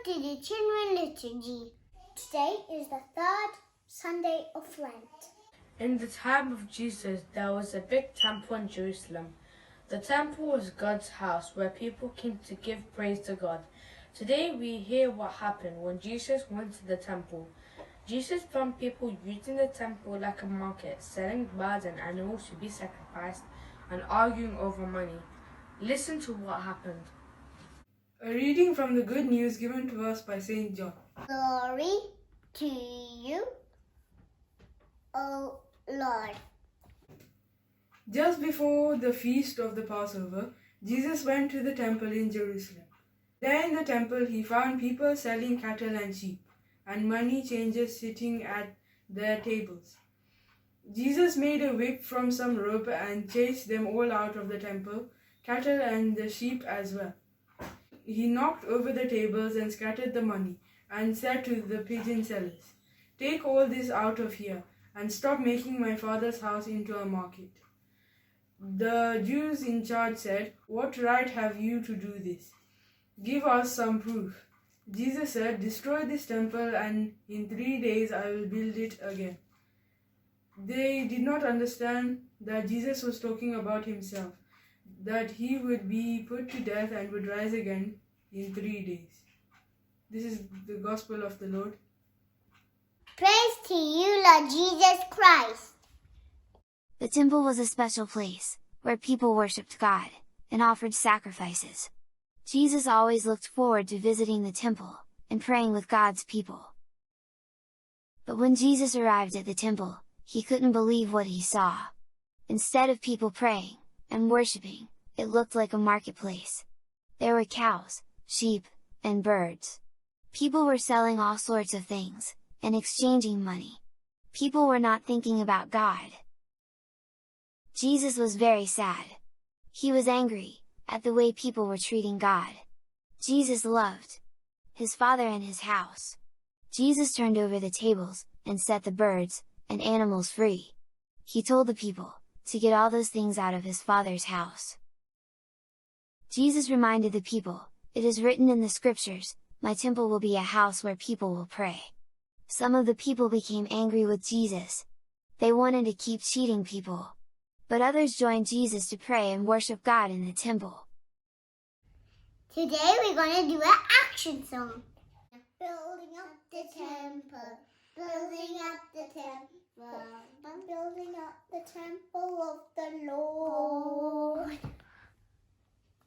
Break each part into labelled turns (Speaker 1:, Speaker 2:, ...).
Speaker 1: to the Children Liturgy. Today is the third Sunday of Lent.
Speaker 2: In the time of Jesus, there was a big temple in Jerusalem. The temple was God's house where people came to give praise to God. Today we hear what happened when Jesus went to the temple. Jesus found people using the temple like a market, selling birds and animals to be sacrificed and arguing over money. Listen to what happened.
Speaker 3: A reading from the Good News given to us by St. John.
Speaker 1: Glory to you, O Lord.
Speaker 3: Just before the feast of the Passover, Jesus went to the temple in Jerusalem. There in the temple he found people selling cattle and sheep, and money changers sitting at their tables. Jesus made a whip from some rope and chased them all out of the temple, cattle and the sheep as well. He knocked over the tables and scattered the money, and said to the pigeon sellers, "Take all this out of here, and stop making my Father's house into a market." The Jews in charge said, "What right have you to do this? Give us some proof." Jesus said, "Destroy this temple, and in 3 days I will build it again." They did not understand that Jesus was talking about himself, that he would be put to death and would rise again in 3 days. This is the Gospel of the Lord.
Speaker 1: Praise to you, Lord Jesus Christ.
Speaker 4: The temple was a special place, where people worshipped God, and offered sacrifices. Jesus always looked forward to visiting the temple, and praying with God's people. But when Jesus arrived at the temple, he couldn't believe what he saw. Instead of people praying and worshipping, it looked like a marketplace. There were cows, sheep, and birds. People were selling all sorts of things, and exchanging money. People were not thinking about God. Jesus was very sad. He was angry at the way people were treating God. Jesus loved his Father and his house. Jesus turned over the tables, and set the birds and animals free. He told the people to get all those things out of his Father's house. Jesus reminded the people, "It is written in the scriptures, my temple will be a house where people will pray." Some of the people became angry with Jesus. They wanted to keep cheating people. But others joined Jesus to pray and worship God in the temple.
Speaker 1: Today we're going to do an action song. Building up the temple, building up the temple, I'm building up the temple of the Lord.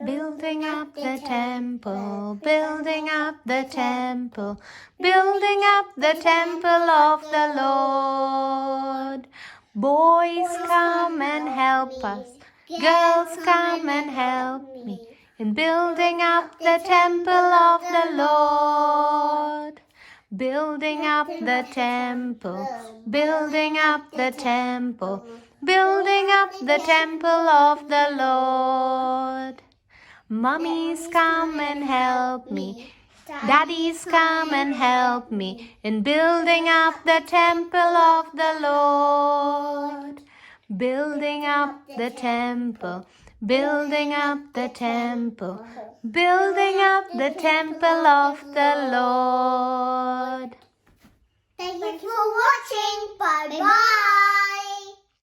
Speaker 5: Building up the temple, building up the temple, building up the temple of the Lord. Boys, come and help us, girls, come and help me, in building up the temple of the Lord. Building up the temple, building up the temple, building up the temple of the Lord. Mummies, come and help me, daddies, come and help me, in building up the temple of the Lord. Building up the temple, building up the temple, building up the temple of the Lord.
Speaker 1: Thank you for watching. Bye bye.